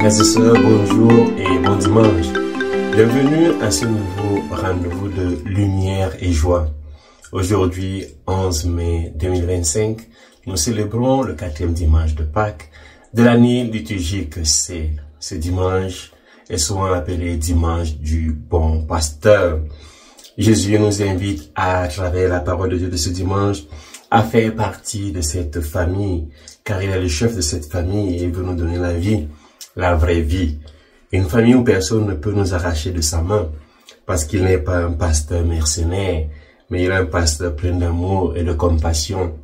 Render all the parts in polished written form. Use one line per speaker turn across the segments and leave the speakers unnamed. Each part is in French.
Frères et sœurs, bonjour et bon dimanche. Bienvenue à ce nouveau rendez-vous de lumière et joie. Aujourd'hui, 11 mai 2025, nous célébrons le 4e dimanche de Pâques de l'année liturgique C. Ce dimanche est souvent appelé dimanche du bon pasteur. Jésus nous invite à travers la parole de Dieu de ce dimanche à faire partie de cette famille, car il est le chef de cette famille et il veut nous donner la vie, la vraie vie. Une famille où personne ne peut nous arracher de sa main, parce qu'il n'est pas un pasteur mercenaire, mais il est un pasteur plein d'amour et de compassion.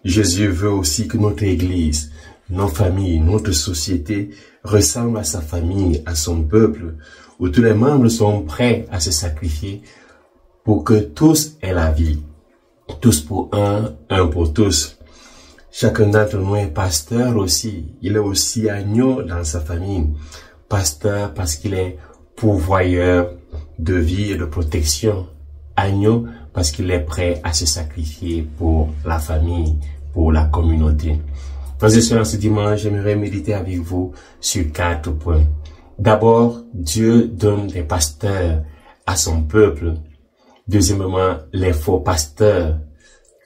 Jésus veut aussi que notre Église, nos familles, notre société ressemble à sa famille, à son peuple, où tous les membres sont prêts à se sacrifier pour que tous aient la vie. Tous pour un pour tous. Chacun d'entre nous est pasteur aussi. Il est aussi agneau dans sa famille. Pasteur parce qu'il est pourvoyeur de vie et de protection. Agneau parce qu'il est prêt à se sacrifier pour la famille, pour la communauté. Frères et sœurs, ce dimanche, j'aimerais méditer avec vous sur 4 points. D'abord, Dieu donne des pasteurs à son peuple. Deuxièmement, les faux pasteurs.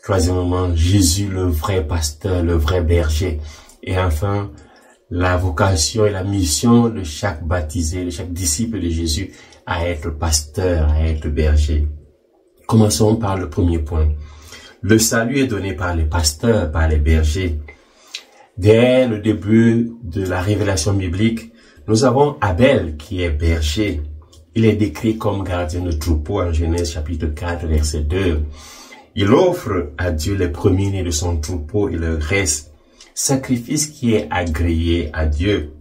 Troisièmement, Jésus, le vrai pasteur, le vrai berger. Et enfin, la vocation et la mission de chaque baptisé, de chaque disciple de Jésus à être pasteur, à être berger. Commençons par le premier point. Le salut est donné par les pasteurs, par les bergers. Dès le début de la révélation biblique, nous avons Abel qui est berger. Il est décrit comme gardien de troupeau en Genèse chapitre 4 verset 2. Il offre à Dieu les premiers-nés de son troupeau et le reste, sacrifice qui est agréé à Dieu.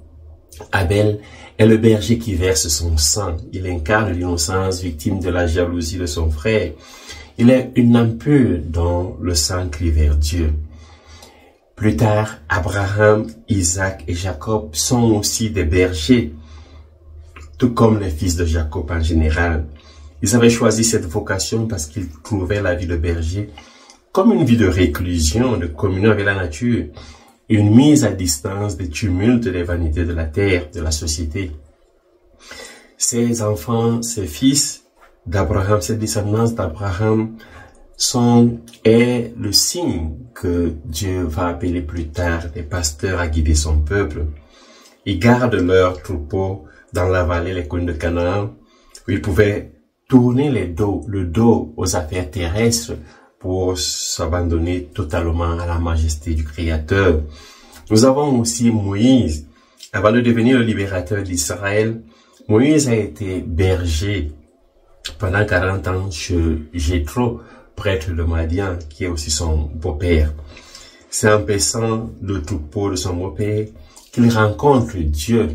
Abel est le berger qui verse son sang. Il incarne l'innocence victime de la jalousie de son frère. Il est une âme pure dont le sang crie vers Dieu. Plus tard, Abraham, Isaac et Jacob sont aussi des bergers, tout comme les fils de Jacob en général. Ils avaient choisi cette vocation parce qu'ils trouvaient la vie de berger comme une vie de réclusion, de communion avec la nature, une mise à distance des tumultes des vanités de la terre, de la société. Ces enfants, ces fils d'Abraham, ces descendants d'Abraham est le signe que Dieu va appeler plus tard des pasteurs à guider son peuple. Ils gardent leur troupeau dans la vallée, les collines de Canaan, où ils pouvaient tourner le dos aux affaires terrestres pour s'abandonner totalement à la majesté du Créateur. Nous avons aussi Moïse. Avant de devenir le libérateur d'Israël, Moïse a été berger pendant 40 ans chez Jéthro, prêtre de Madian, qui est aussi son beau-père. C'est en paissant le troupeau de son beau-père qu'il rencontre Dieu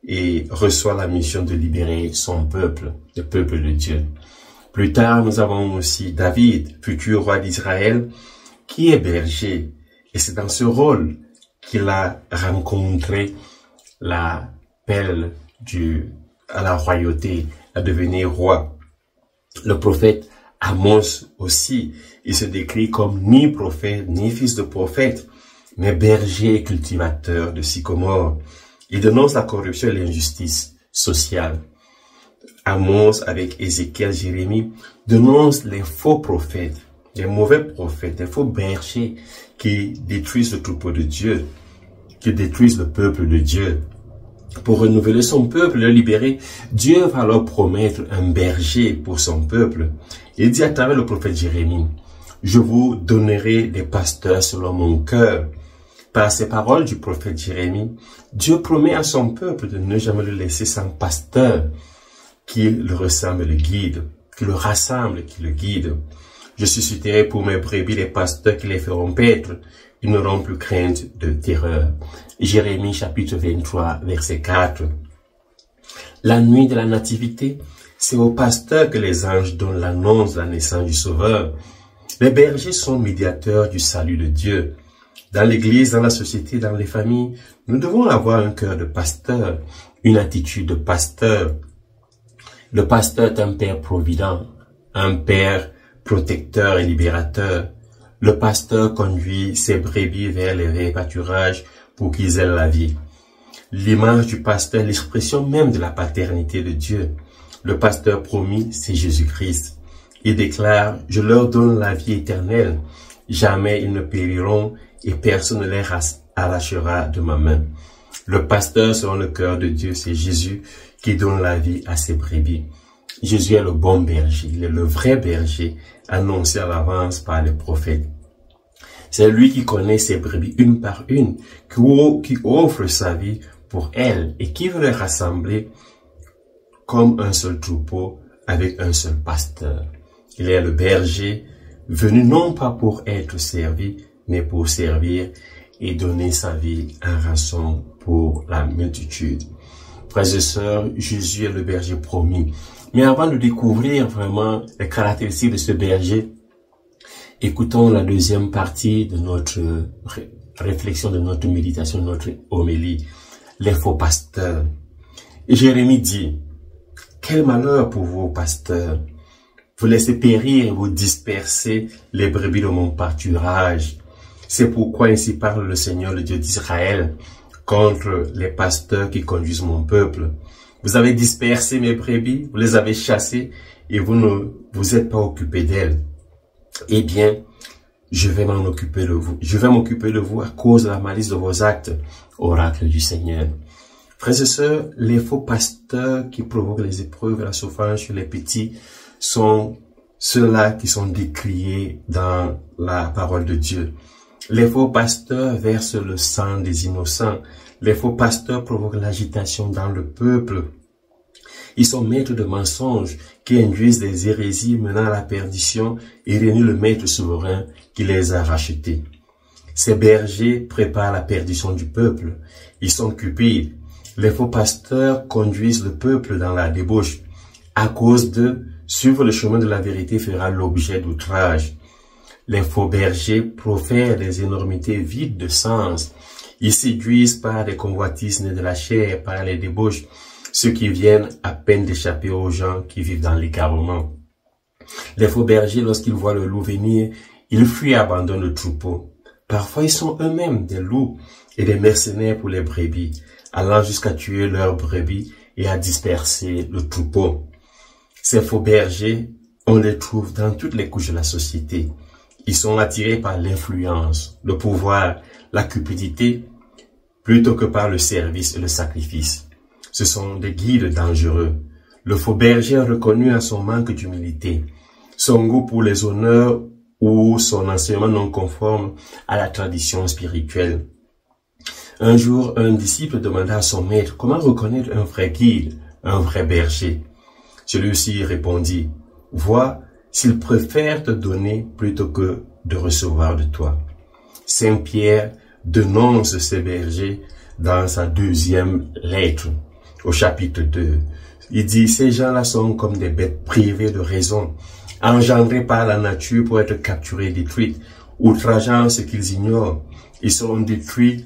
et reçoit la mission de libérer son peuple, le peuple de Dieu. Plus tard, nous avons aussi David, futur roi d'Israël, qui est berger. Et c'est dans ce rôle qu'il a rencontré l'appel à la royauté, à devenir roi. Le prophète Amos aussi, il se décrit comme ni prophète, ni fils de prophète, mais berger et cultivateur de sycomore. Il dénonce la corruption et l'injustice sociale. Amos, avec Ézéchiel, Jérémie, dénonce les faux prophètes, les mauvais prophètes, les faux bergers qui détruisent le troupeau de Dieu, qui détruisent le peuple de Dieu. Pour renouveler son peuple, le libérer, Dieu va leur promettre un berger pour son peuple. Il dit à travers le prophète Jérémie, « Je vous donnerai des pasteurs selon mon cœur. » Par ces paroles du prophète Jérémie, Dieu promet à son peuple de ne jamais le laisser sans pasteur, qui le ressemble et le guide, qui le rassemble, qui le guide. Je susciterai pour mes brebis les pasteurs qui les feront paître, ils n'auront plus crainte de terreur. Jérémie chapitre 23, verset 4. La nuit de la nativité, c'est au pasteur que les anges donnent l'annonce de la naissance du Sauveur. Les bergers sont médiateurs du salut de Dieu. Dans l'église, dans la société, dans les familles, nous devons avoir un cœur de pasteur, une attitude de pasteur. Le pasteur est un père provident, un père protecteur et libérateur. Le pasteur conduit ses brebis vers les verts pâturages pour qu'ils aient la vie. l'image du pasteur, l'expression même de la paternité de Dieu. Le pasteur promis, c'est Jésus-Christ. Il déclare, « Je leur donne la vie éternelle. Jamais ils ne périront et personne ne les arrachera de ma main. » Le pasteur selon le cœur de Dieu, c'est Jésus qui donne la vie à ses brebis. Jésus est le bon berger, il est le vrai berger annoncé à l'avance par les prophètes. C'est lui qui connaît ses brebis une par une, qui offre sa vie pour elles et qui veut les rassembler comme un seul troupeau avec un seul pasteur. Il est le berger venu non pas pour être servi, mais pour servir et donner sa vie en rançon pour la multitude. Frères et sœurs, Jésus est le berger promis. Mais avant de découvrir vraiment les caractéristiques de ce berger, écoutons la deuxième partie de notre réflexion, de notre méditation, de notre homélie, les faux pasteurs. Et Jérémie dit, « Quel malheur pour vous, pasteurs! Vous laissez périr et vous dispersez les brebis de mon pâturage. C'est pourquoi ainsi parle le Seigneur, le Dieu d'Israël, contre les pasteurs qui conduisent mon peuple. Vous avez dispersé mes brebis, vous les avez chassées et vous ne vous êtes pas occupé d'elles. Eh bien, je vais m'en occuper de vous. Je vais m'occuper de vous à cause de la malice de vos actes, oracle du Seigneur. » Frères et sœurs, les faux pasteurs qui provoquent les épreuves et la souffrance chez les petits sont ceux-là qui sont décriés dans la parole de Dieu. Les faux pasteurs versent le sang des innocents. Les faux pasteurs provoquent l'agitation dans le peuple. Ils sont maîtres de mensonges qui induisent des hérésies menant à la perdition et renient le maître souverain qui les a rachetés. Ces bergers préparent la perdition du peuple. Ils sont cupides. Les faux pasteurs conduisent le peuple dans la débauche. À cause d'eux, suivre le chemin de la vérité fera l'objet d'outrage. Les faux bergers profèrent des énormités vides de sens. Ils séduisent par des convoitises nées de la chair, par les débauches, ceux qui viennent à peine d'échapper aux gens qui vivent dans l'égarement. Les faux bergers, lorsqu'ils voient le loup venir, ils fuient et abandonnent le troupeau. Parfois, ils sont eux-mêmes des loups et des mercenaires pour les brebis, allant jusqu'à tuer leurs brebis et à disperser le troupeau. Ces faux bergers, on les trouve dans toutes les couches de la société. Ils sont attirés par l'influence, le pouvoir, la cupidité, plutôt que par le service et le sacrifice. Ce sont des guides dangereux. Le faux berger est reconnu à son manque d'humilité, son goût pour les honneurs ou son enseignement non conforme à la tradition spirituelle. Un jour, un disciple demanda à son maître comment reconnaître un vrai guide, un vrai berger. Celui-ci répondit, « Vois s'il préfère te donner plutôt que de recevoir de toi. » Saint Pierre dénonce ces bergers dans sa deuxième lettre, au chapitre 2. Il dit, ces gens-là sont comme des bêtes privées de raison, engendrées par la nature pour être capturées et détruites, outrageant ce qu'ils ignorent. Ils seront détruits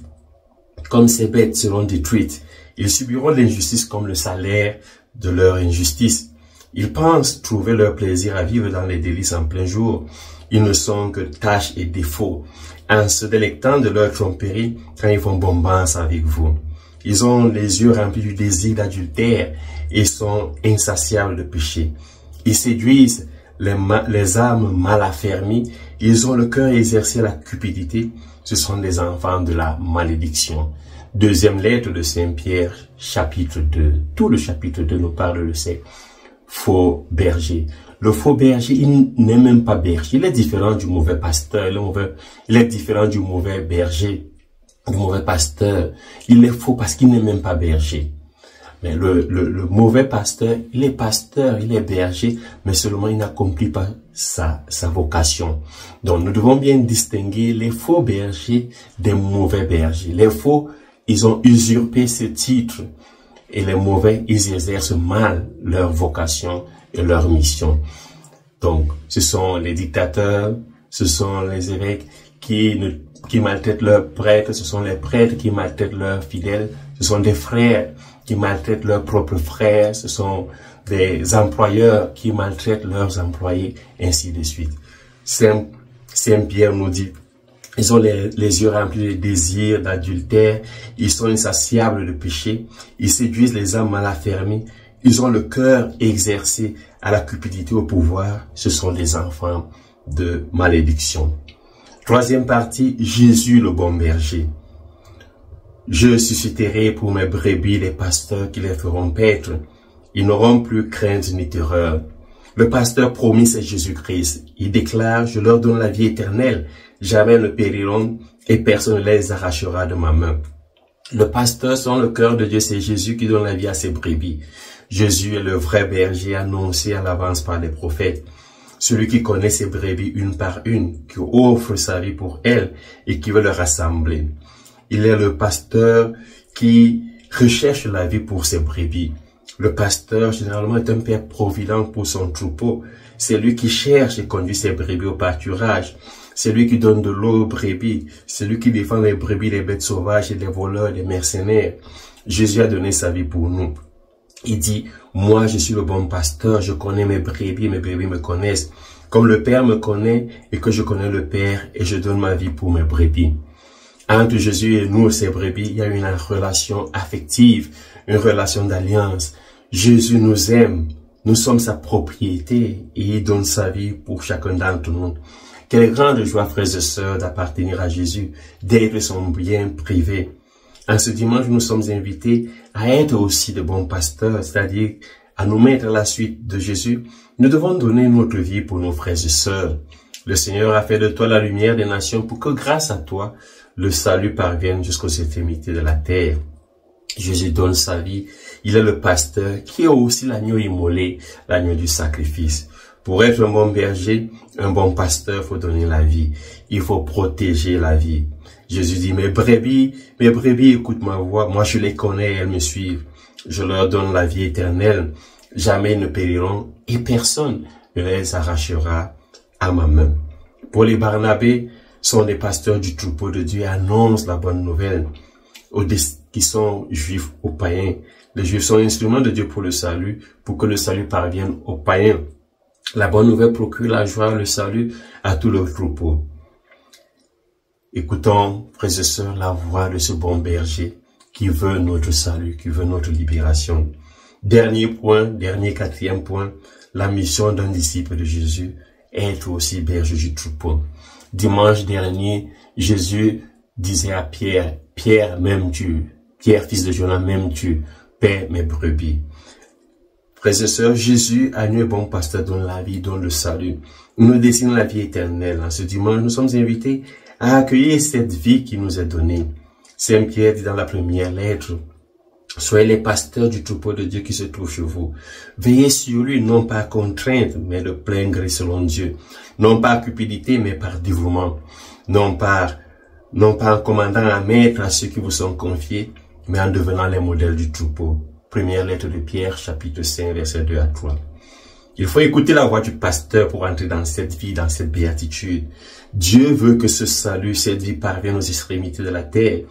comme ces bêtes seront détruites. Ils subiront l'injustice comme le salaire de leur injustice. Ils pensent trouver leur plaisir à vivre dans les délices en plein jour. Ils ne sont que tâches et défauts, en se délectant de leur tromperie quand ils font bombance avec vous. Ils ont les yeux remplis du désir d'adultère et sont insatiables de péché. Ils séduisent les âmes mal affermies. Ils ont le cœur exercé à la cupidité. Ce sont des enfants de la malédiction. Deuxième lettre de Saint Pierre, chapitre 2. Tout le chapitre 2 nous parle de ces faux berger. Le faux berger, il n'est même pas berger. Il est différent du mauvais pasteur. Il est différent du mauvais berger, du mauvais pasteur. Il est faux parce qu'il n'est même pas berger. Mais le mauvais pasteur, il est berger, mais seulement il n'accomplit pas sa vocation. Donc nous devons bien distinguer les faux bergers des mauvais bergers. Les faux, ils ont usurpé ce titre. Et les mauvais, ils exercent mal leur vocation et leur mission. Donc, ce sont les dictateurs, ce sont les évêques qui maltraitent leurs prêtres, ce sont les prêtres qui maltraitent leurs fidèles, ce sont des frères qui maltraitent leurs propres frères, ce sont des employeurs qui maltraitent leurs employés, ainsi de suite. Saint Pierre nous dit, Ils ont les yeux remplis de désirs, d'adultère. Ils sont insatiables de péché. Ils séduisent les âmes mal affermies. Ils ont le cœur exercé à la cupidité, au pouvoir. Ce sont des enfants de malédiction. Troisième partie, Jésus le bon berger. Je susciterai pour mes brebis les pasteurs qui les feront paître. Ils n'auront plus crainte ni terreur. Le pasteur promis, c'est Jésus-Christ. Il déclare, je leur donne la vie éternelle. Jamais ne périront et personne ne les arrachera de ma main. Le pasteur, selon le cœur de Dieu, c'est Jésus qui donne la vie à ses brebis. Jésus est le vrai berger annoncé à l'avance par les prophètes. Celui qui connaît ses brebis une par une, qui offre sa vie pour elles et qui veut les rassembler. Il est le pasteur qui recherche la vie pour ses brebis. Le pasteur, généralement, est un père provident pour son troupeau. C'est lui qui cherche et conduit ses brebis au pâturage. C'est lui qui donne de l'eau aux brebis. C'est lui qui défend les brebis des bêtes sauvages et des voleurs, des mercenaires. Jésus a donné sa vie pour nous. Il dit, moi je suis le bon pasteur, je connais mes brebis me connaissent. Comme le Père me connaît et que je connais le Père et je donne ma vie pour mes brebis. Entre Jésus et nous, ses brebis, il y a une relation affective, une relation d'alliance. Jésus nous aime, nous sommes sa propriété et il donne sa vie pour chacun d'entre nous. Quelle grande joie, frères et sœurs, d'appartenir à Jésus, d'être son bien privé. En ce dimanche, nous sommes invités à être aussi de bons pasteurs, c'est-à-dire à nous mettre à la suite de Jésus. Nous devons donner notre vie pour nos frères et sœurs. Le Seigneur a fait de toi la lumière des nations pour que grâce à toi, le salut parvienne jusqu'aux extrémités de la terre. Jésus donne sa vie. Il est le pasteur qui est aussi l'agneau immolé, l'agneau du sacrifice. Pour être un bon berger, un bon pasteur, il faut donner la vie. Il faut protéger la vie. Jésus dit, mes brebis, écoutent ma voix. Moi, je les connais, elles me suivent. Je leur donne la vie éternelle. Jamais ils ne périront et personne ne les arrachera à ma main. Paul et Barnabé sont des pasteurs du troupeau de Dieu et annoncent la bonne nouvelle qui sont juifs aux païens. Les juifs sont instruments de Dieu pour le salut, pour que le salut parvienne aux païens. La bonne nouvelle procure la joie, le salut à tout le troupeau. Écoutons, frères et sœurs, la voix de ce bon berger qui veut notre salut, qui veut notre libération. Dernier point, quatrième point, la mission d'un disciple de Jésus, être aussi berger du troupeau. Dimanche dernier, Jésus disait à Pierre, Pierre, m'aimes-tu? Pierre, fils de Jonas, m'aimes-tu? Paie mes brebis. Frères et sœurs, Jésus, agneau et bon pasteur, donne la vie, donne le salut. Il nous dessine la vie éternelle. En ce dimanche, nous sommes invités à accueillir cette vie qui nous est donnée. Saint Pierre dit dans la première lettre, soyez les pasteurs du troupeau de Dieu qui se trouve chez vous. Veillez sur lui, non pas contrainte, mais de plein gré selon Dieu. Non pas cupidité, mais par dévouement. Non pas en commandant un maître à ceux qui vous sont confiés, mais en devenant les modèles du troupeau. Première lettre de Pierre, chapitre 5, versets 2 à 3. Il faut écouter la voix du pasteur pour entrer dans cette vie, dans cette béatitude. Dieu veut que ce salut, cette vie parvienne aux extrémités de la terre,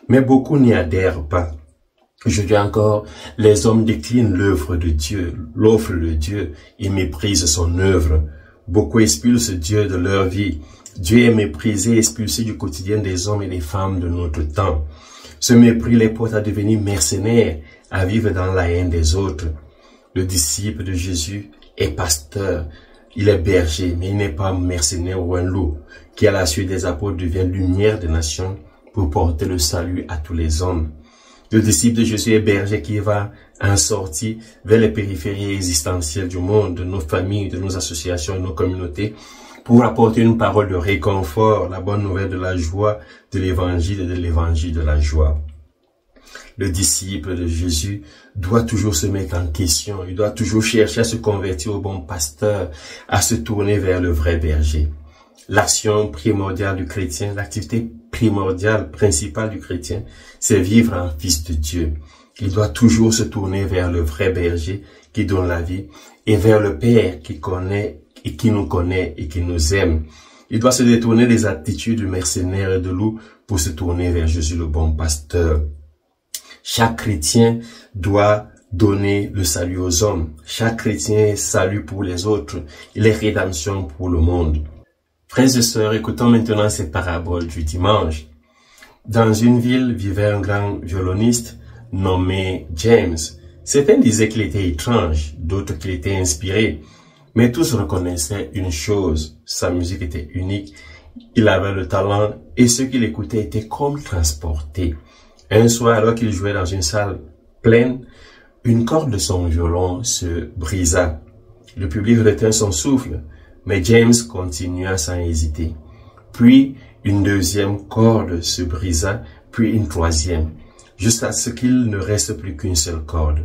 mais beaucoup n'y adhèrent pas. Je dis encore, les hommes déclinent l'œuvre de Dieu, l'offre de Dieu, et méprisent son œuvre. Beaucoup expulsent Dieu de leur vie. Dieu est méprisé, expulsé du quotidien des hommes et des femmes de notre temps. Ce mépris les porte à devenir mercenaires, à vivre dans la haine des autres. Le disciple de Jésus est pasteur. Il est berger, mais il n'est pas mercenaire ou un loup, qui à la suite des apôtres devient lumière des nations pour porter le salut à tous les hommes. Le disciple de Jésus est berger qui va en sortie vers les périphéries existentielles du monde, de nos familles, de nos associations, de nos communautés, pour apporter une parole de réconfort, la bonne nouvelle de la joie de l'évangile et de l'évangile de la joie. Le disciple de Jésus doit toujours se mettre en question, il doit toujours chercher à se convertir au bon pasteur, à se tourner vers le vrai berger. L'action primordiale du chrétien, l'activité primordiale, principale du chrétien, c'est vivre en fils de Dieu. Il doit toujours se tourner vers le vrai berger qui donne la vie et vers le Père qui connaît et qui nous connaît et qui nous aime. Il doit se détourner des attitudes de mercenaire et de loup pour se tourner vers Jésus le bon pasteur. Chaque chrétien doit donner le salut aux hommes. Chaque chrétien est salut pour les autres. Il est rédemption pour le monde. Frères et sœurs, écoutons maintenant cette parabole du dimanche. Dans une ville vivait un grand violoniste nommé James. Certains disaient qu'il était étrange, d'autres qu'il était inspiré. Mais tous reconnaissaient une chose, sa musique était unique, il avait le talent et ceux qui l'écoutaient étaient comme transportés. Un soir, alors qu'il jouait dans une salle pleine, une corde de son violon se brisa. Le public retint son souffle, mais James continua sans hésiter. Puis, une deuxième corde se brisa, puis une troisième, jusqu'à ce qu'il ne reste plus qu'une seule corde.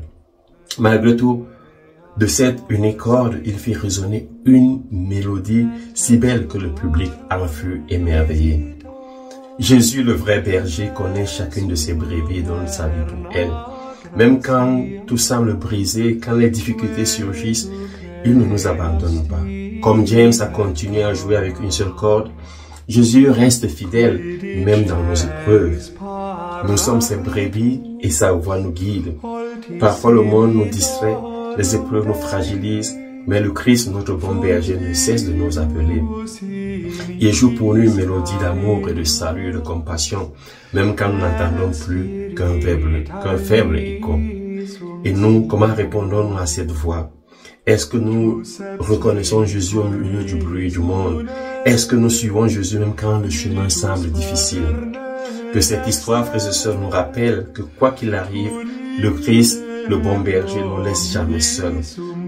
Malgré tout, de cette unique corde, il fit résonner une mélodie si belle que le public en fut émerveillé. Jésus, le vrai berger, connaît chacune de ses brebis et donne sa vie pour elles. Même quand tout semble brisé, quand les difficultés surgissent, il ne nous abandonne pas. Comme James a continué à jouer avec une seule corde, Jésus reste fidèle, même dans nos épreuves. Nous sommes ses brebis et sa voix nous guide. Parfois le monde nous distrait, les épreuves nous fragilisent, mais le Christ, notre bon berger, ne cesse de nous appeler. Il joue pour nous une mélodie d'amour et de salut et de compassion, même quand nous n'entendons plus qu'un faible écho. Et nous, comment répondons-nous à cette voix? Est-ce que nous reconnaissons Jésus au milieu du bruit du monde? Est-ce que nous suivons Jésus même quand le chemin semble difficile? Que cette histoire, frères et sœurs, nous rappelle que quoi qu'il arrive, le Christ, le bon berger, ne nous laisse jamais seuls.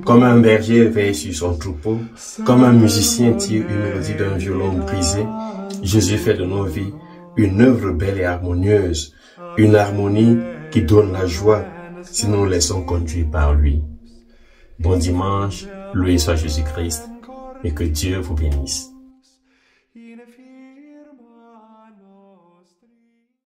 Comme un berger veille sur son troupeau, comme un musicien tire une mélodie d'un violon brisé, Jésus fait de nos vies une œuvre belle et harmonieuse, une harmonie qui donne la joie si nous nous laissons conduire par lui. Bon dimanche, loué soit Jésus-Christ, et que Dieu vous bénisse.